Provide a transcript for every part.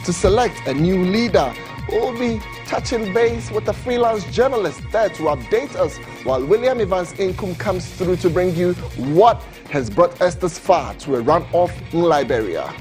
to select a new leader. We'll be touching base with a freelance journalist there to update us while William Evans Inkum comes through to bring you what has brought us this far to a runoff in Liberia.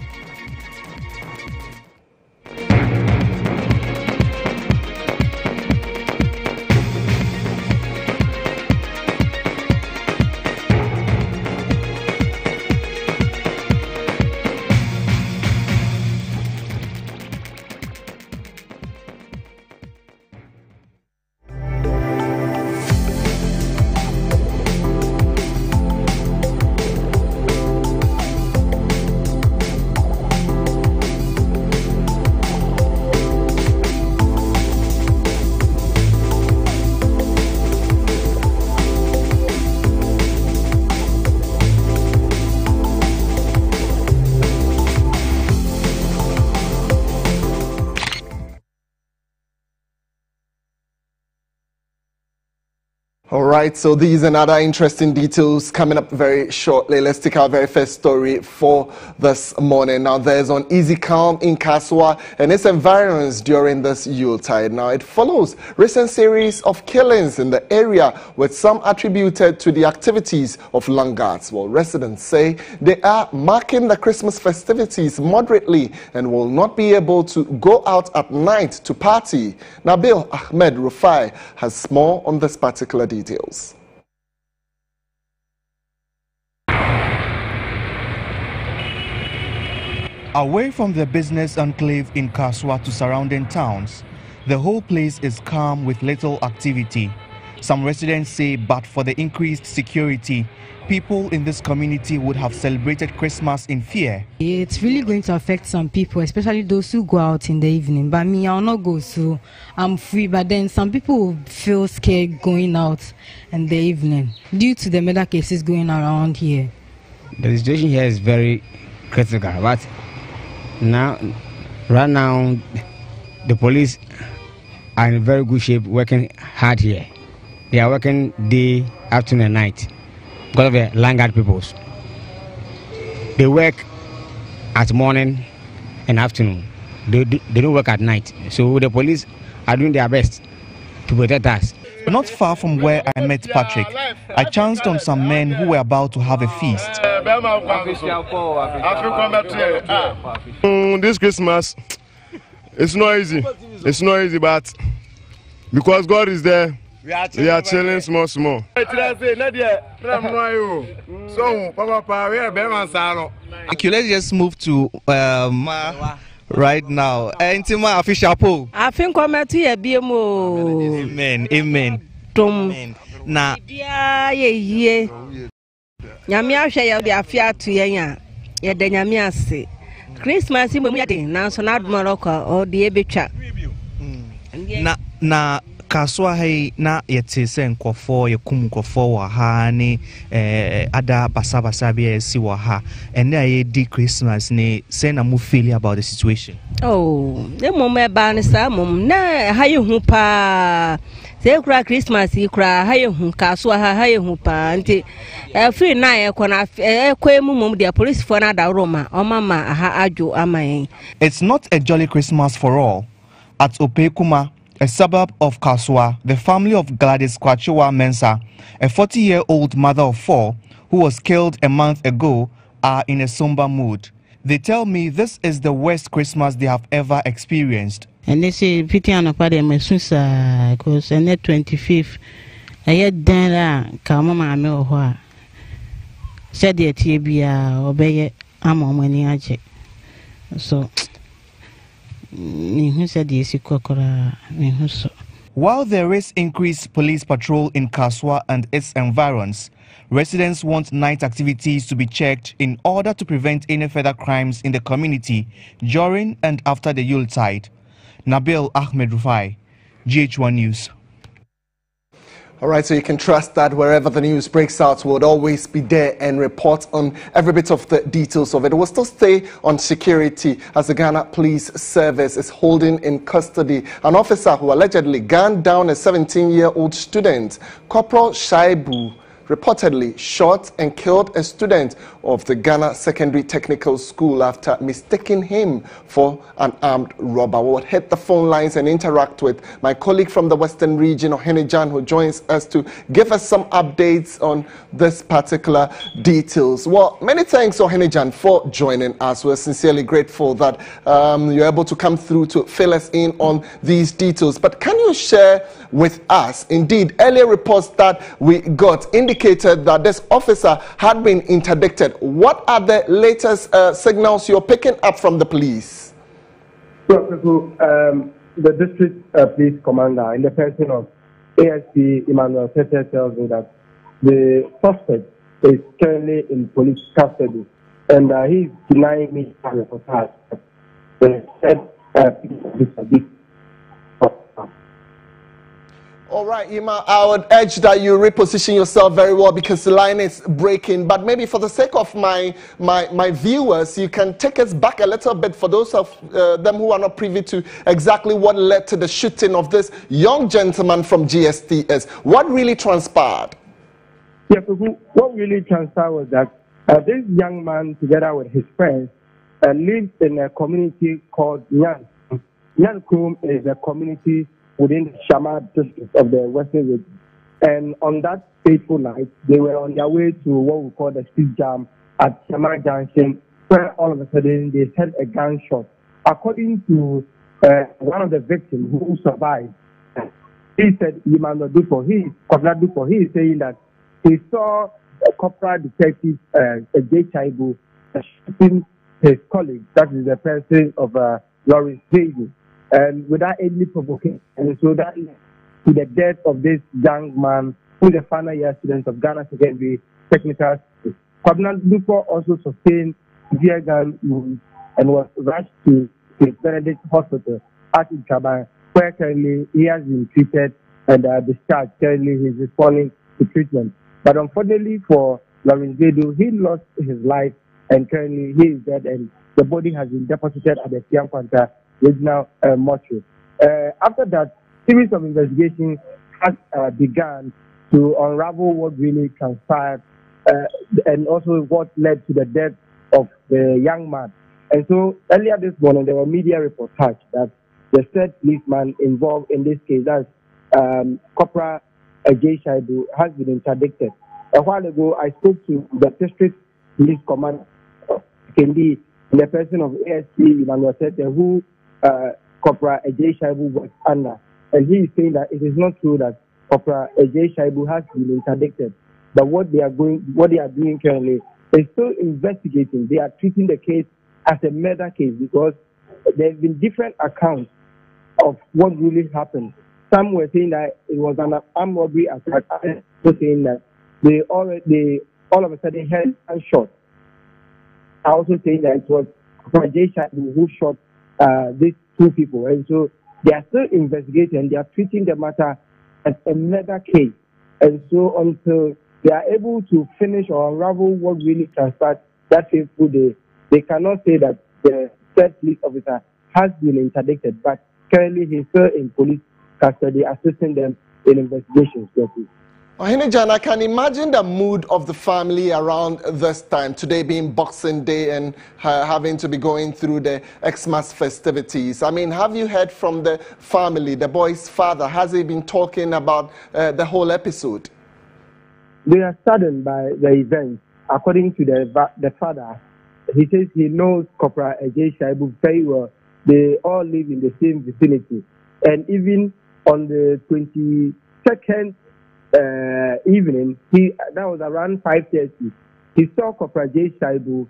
All right, so these and other interesting details coming up very shortly. Let's take our very first story for this morning. Now, there's uneasy calm in Kaswa and its environs during this Yuletide. Now, it follows recent series of killings in the area, with some attributed to the activities of laggards. Well, residents say they are marking the Christmas festivities moderately and will not be able to go out at night to party. Nabil Ahmed Rufai has more on this particular details. Away from the business enclave in Kaswa to surrounding towns, the whole place is calm with little activity. Some residents say, but for the increased security, people in this community would have celebrated Christmas in fear. It's really going to affect some people, especially those who go out in the evening. But me, I'll not go, so I'm free. But then some people will feel scared going out in the evening due to the murder cases going around here. The situation here is very critical, but right now, the police are in very good shape, working hard here. They are working day, afternoon, and night because of the laggard peoples. They work at morning and afternoon. They don't work at night. So the police are doing their best to protect us. Not far from where I met Patrick, I chanced on some men who were about to have a feast. This Christmas, it's not easy. It's not easy, but because God is there, we are chilling small. Okay, let's just move to right now. Intima official poll. I think committee BMO. Amen. Amen. Tom. Na. Ye. Nyamia share be afia to yenya. Ye de nyamia se. Christmas mu yade na so na admoroka or de betwa. Na Kaswa hai na yete se nkofo yekum nkofo wa ha ni ada basabasa bi esi wa ha ene aye di Christmas ni say na mu feel about the situation. Oh, the mom e ba ni sa mom na ha ye hu pa se kura Christmas yi kura ha ye hu Kaswa ha ye hu pa nti free na e ko na e ko emu mom dia police for na da Roma o mama ha ajo amayen. It's not a jolly Christmas for all. At Opekuma, a suburb of Kaswa, the family of Gladys Kwachiwa Mensah, a 40-year-old mother of 4 who was killed a month ago, are in a somber mood. They tell me this is the worst Christmas they have ever experienced. And they say, pity on a party, my sister, because on the 25th, I had done Kamama Amelwa. Said the Tibia, obey Amo when I check. So. While there is increased police patrol in Kaswa and its environs, residents want night activities to be checked in order to prevent any further crimes in the community during and after the Yuletide. Nabil Ahmed Rufai, GHOne News. All right, so you can trust that wherever the news breaks out, we'll always be there and report on every bit of the details of it. We'll still stay on security as the Ghana Police Service is holding in custody an officer who allegedly gunned down a 17-year-old student. Corporal Shaibu reportedly shot and killed a student of the Ghana Secondary Technical School after mistaking him for an armed robber. We'll hit the phone lines and interact with my colleague from the Western region, GHOne, who joins us to give us some updates on this particular details. Well, many thanks, GHOne, for joining us. We're sincerely grateful that you're able to come through to fill us in on these details. But can you share with us, indeed, earlier reports that we got indicated that this officer had been interdicted. What are the latest signals you're picking up from the police? The district police commander, in the person of ASP Emmanuel Tete, tells me that the suspect is currently in police custody, and he's denying me a reportage. All right, Ima, I would urge that you reposition yourself very well because the line is breaking. But maybe for the sake of my viewers, you can take us back a little bit for those of them who are not privy to exactly what led to the shooting of this young gentleman from GSTS. What really transpired? Yeah, what really transpired was that this young man, together with his friends, lives in a community called Nyan. Nyan is a community within the Shama district of the Western region. And on that fateful night, they were on their way to what we call the street jam at Shama Junction, where all of a sudden they heard a gunshot. According to one of the victims who survived, he said, he is saying that he saw a corporal detective, GHOne, shooting his colleague, that is the person of Lawrence Davis. And without any provocation, and so that led to the death of this young man, who is a final year student of Ghana Secondary Technical School. Kwabena Dupo also sustained severe gun wounds and was rushed to the Benedict Hospital at Ikaba, where currently he has been treated and discharged. Currently he is responding to treatment. But unfortunately for Lawrence Zedu, he lost his life and currently he is dead, and the body has been deposited at the Tianquanta Regional Mortuary. After that, series of investigations has begun to unravel what really transpired and also what led to the death of the young man. And so earlier this morning, there were media reportage that the third policeman involved in this case, that's Corporal GHOne, has been interdicted. A while ago, I spoke to the district police commander, Kendi, in the person of ASP Emmanuel Tete, who Corporal GHOne was under, and he is saying that it is not true that Corporal GHOne has been interdicted, but what they are doing currently is still investigating. They are treating the case as a murder case because there have been different accounts of what really happened. Some were saying that it was an armed robbery attack, others were saying that they all of a sudden heard a shot. I also saying that it was Corporal GHOne who shot these two people, and so they are still investigating and they are treating the matter as a murder case. And so until they are able to finish or unravel what really transpired that fateful day, they cannot say that the third police officer has been interdicted, but currently he's still in police custody, assisting them in investigations. GHOne, I can imagine the mood of the family around this time, today being Boxing Day and having to be going through the Xmas festivities. I mean, have you heard from the family, the boy's father? Has he been talking about the whole episode? They are saddened by the event. According to the father, he says he knows Corporal GHOne very well. They all live in the same vicinity. And even on the 22nd evening, that was around 5:30, he saw Corporal GHOne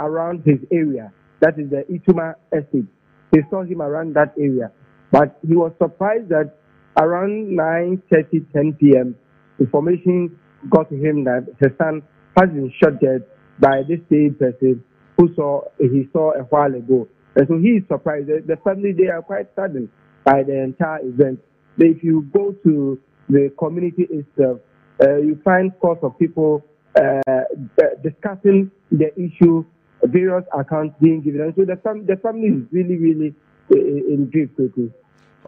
around his area. That is the Ituma estate. He saw him around that area. But he was surprised that around 9:30, 10 p.m., information got to him that his son has been shot dead by this same person he saw a while ago. And so he is surprised. The family, they are quite saddened by the entire event. But if you go to the community itself, you find scores of people discussing the issue, various accounts being given. And so the family is really, really in grief quickly.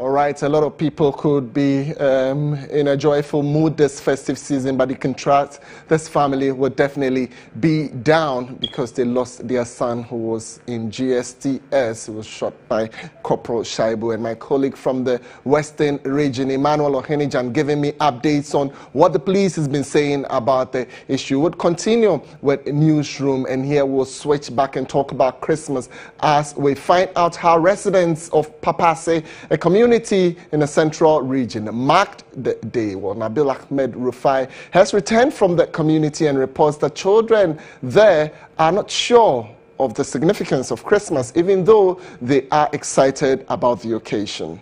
All right, a lot of people could be in a joyful mood this festive season, but the contrast, this family would definitely be down because they lost their son who was in GSTS. He was shot by Corporal Shaibu. And my colleague from the Western region, Emmanuel Ohenijan, giving me updates on what the police has been saying about the issue. We'll continue with Newsroom, and here we'll switch back and talk about Christmas as we find out how residents of Papase, a community in the central region, marked the day. Well, Nabil Ahmed Rufai has returned from the community and reports that children there are not sure of the significance of Christmas, even though they are excited about the occasion.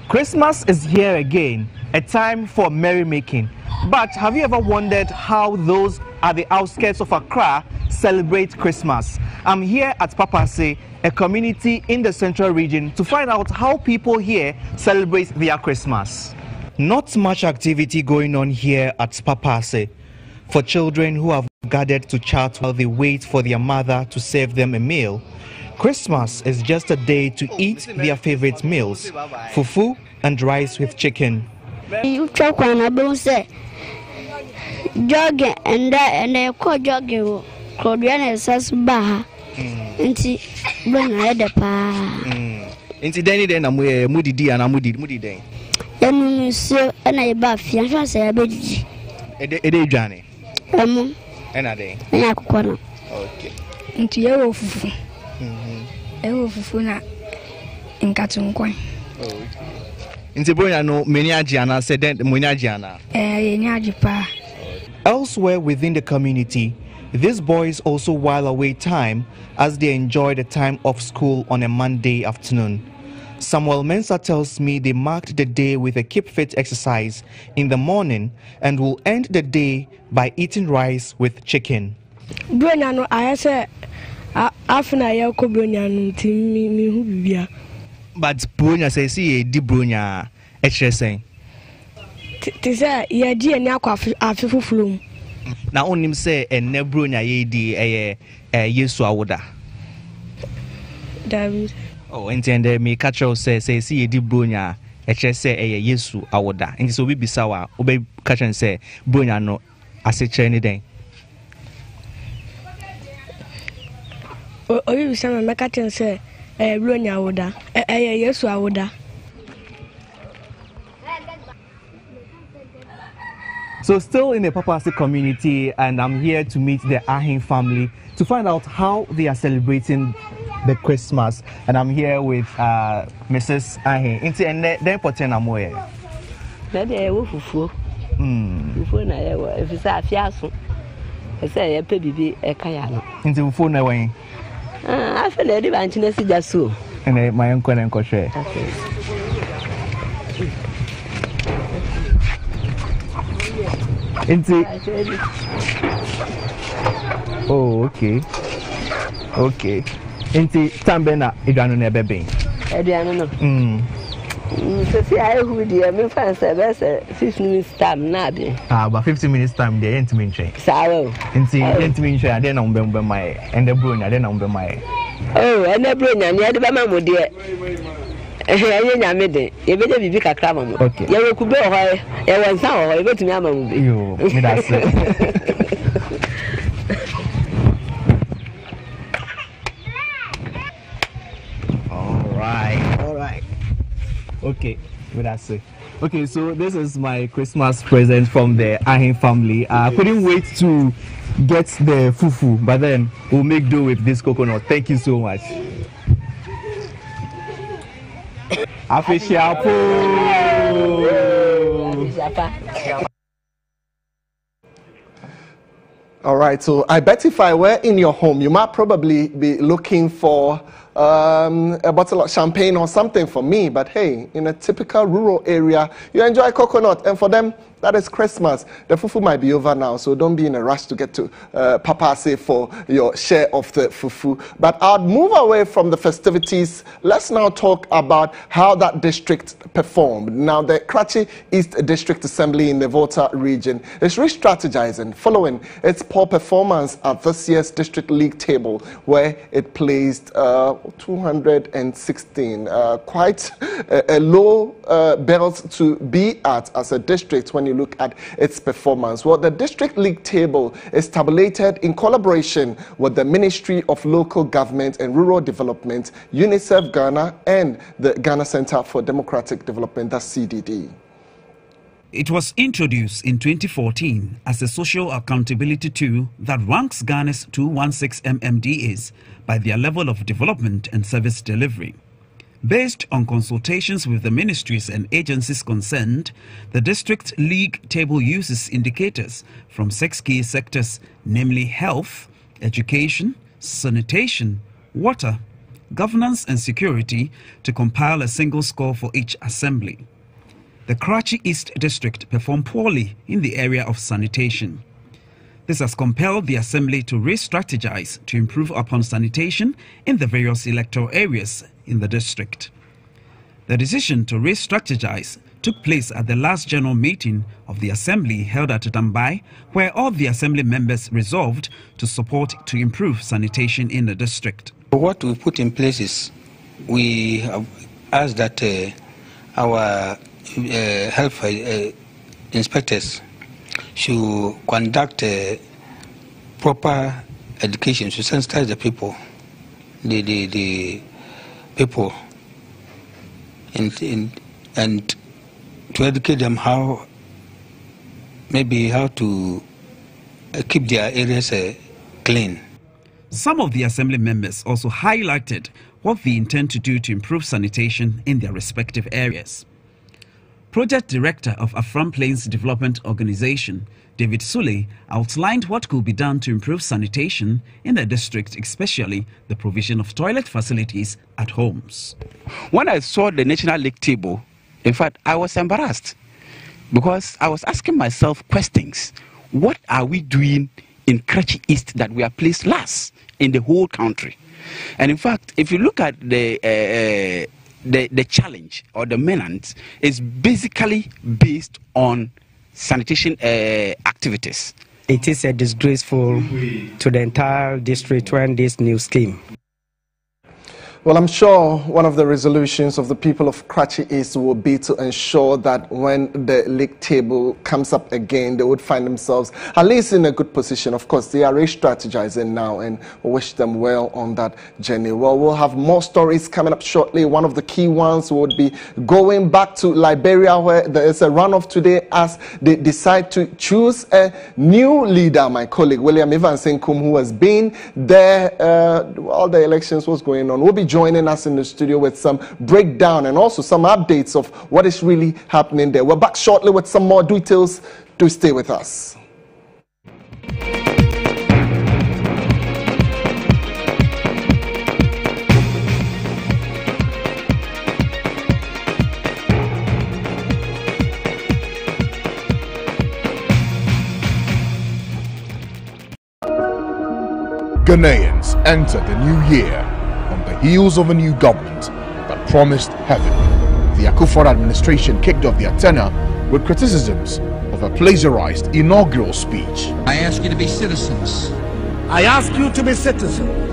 Christmas is here again, a time for merrymaking. But have you ever wondered how those at the outskirts of Accra celebrate Christmas? I'm here at Papase, a community in the central region, to find out how people here celebrate their Christmas. Not much activity going on here at Papase for children who have gathered to chat while they wait for their mother to serve them a meal. Christmas is just a day to eat their favorite meals, fufu and rice with chicken. Jogging and I call jogging. Claudiana says, Bah, and see, bring a head Incidentally, then I'm moody D and I'm moody day. And I buff, and I say a bit. A day, Johnny. And a day. Okay. Into your fufu. Fufuna in Catun Coin. Into Boyano, Miniagiana said that Muniagiana. Elsewhere within the community, these boys also while away time as they enjoy the time of school on a Monday afternoon. Samuel Mensah tells me they marked the day with a keep fit exercise in the morning and will end the day by eating rice with chicken. Brunyano, I say, after I go Brunyano, me. But Brunya says, see, di Brunya, saying. Tis a ye dear Nako after flu. Now, on him say, and ne Brunya ye di a yesu awoda. David. Oh, intended me catch us say, see, di Brunya, say a yesu awoda. And so we be sour, obey catch and say, Brunya no, I say, any day. Oh, you some my catch and say, Brunya awoda, yesu awoda. So still in the Papase community, and I'm here to meet the Ahin family to find out how they are celebrating the Christmas. And I'm here with Mrs. Ahin. And then for 10 I'm away. Fufu na if it's a fiasco. I say a baby a kayano. Into fufu na way. I feel a divantiness just so. And my uncle and crochet. Oh, okay. Okay. Inti Tambena, Idano never been. Ediano. So, see, I would dear me fancy 15 minutes time, Nabi. About 15 minutes time, the intimate train. Sorrow. Inti intimate train, I didn't know my and the Brunya, I didn't know my. Oh, and the Brunya, near the Bama, dear. I made it. You better be big a crab. Okay. You could be a while. I was now, I go to Yama. You, that's it. All right. Okay, that's it. Okay, so this is my Christmas present from the Ahin family. I couldn't wait to get the fufu, but then we'll make do with this coconut. Thank you so much. All right, so I bet if I were in your home, you might probably be looking for a bottle of champagne or something for me. But hey, in a typical rural area, you enjoy coconut, and for them, that is Christmas. The fufu might be over now, so don't be in a rush to get to Papase for your share of the fufu. But I'll move away from the festivities. Let's now talk about how that district performed. Now, the Kratchi East District Assembly in the Volta region is re-strategizing following its poor performance at this year's District League table, where it placed 216. Quite a low belt to be at as a district when you look at its performance. Well, the district league table is tabulated in collaboration with the Ministry of Local Government and Rural Development, UNICEF Ghana, and the Ghana Center for Democratic Development, that's CDD. It was introduced in 2014 as a social accountability tool that ranks Ghana's 216 MMDAs by their level of development and service delivery. Based on consultations with the ministries and agencies concerned, the district league table uses indicators from 6 key sectors, namely health, education, sanitation, water, governance and security, to compile a single score for each assembly. The Karachi East District performed poorly in the area of sanitation. This has compelled the Assembly to re-strategize to improve upon sanitation in the various electoral areas in the district. The decision to re-strategize took place at the last general meeting of the Assembly held at Dambai, where all the Assembly members resolved to support to improve sanitation in the district. What we put in place is we have asked that our health inspectors should conduct proper education to sensitize the people, the people, and to educate them how to keep their areas clean. Some of the Assembly members also highlighted what they intend to do to improve sanitation in their respective areas. Project Director of Afram Plains Development Organization, David Sule, outlined what could be done to improve sanitation in the district, especially the provision of toilet facilities at homes. When I saw the National League table, in fact, I was embarrassed because I was asking myself questions. What are we doing in Karachi East that we are placed last in the whole country? And in fact, if you look at the challenge or the menace is basically based on sanitation activities. It is disgraceful to the entire district when this new scheme. Well, I'm sure one of the resolutions of the people of Karachi East will be to ensure that when the league table comes up again, they would find themselves at least in a good position. Of course, they are re-strategizing now, and we wish them well on that journey. Well, we'll have more stories coming up shortly. One of the key ones would be going back to Liberia, where there is a runoff today as they decide to choose a new leader. My colleague, William Evans Nkum, who has been there while the elections was going on, will be joining us in the studio with some breakdown and also some updates of what is really happening there. We're back shortly with some more details. Do stay with us. Ghanaians entered the new year on the heels of a new government that promised heaven. The Akufo administration kicked off their tenure with criticisms of a plagiarized inaugural speech. I ask you to be citizens. I ask you to be citizens.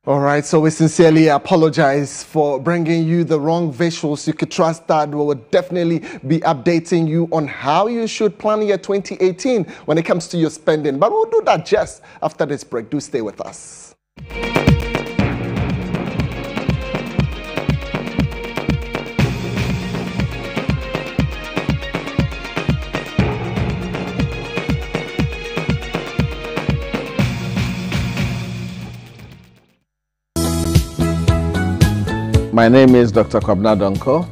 All right, so we sincerely apologize for bringing you the wrong visuals. You could trust that we will definitely be updating you on how you should plan your 2018 when it comes to your spending. But we'll do that just after this break. Do stay with us. My name is Dr. Kwabena Donko.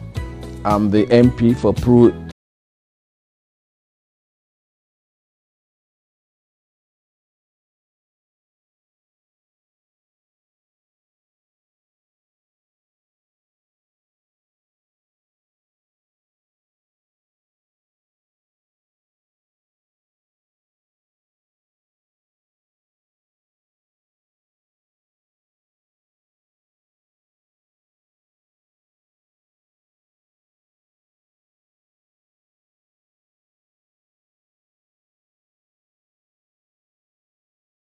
I'm the MP for Pru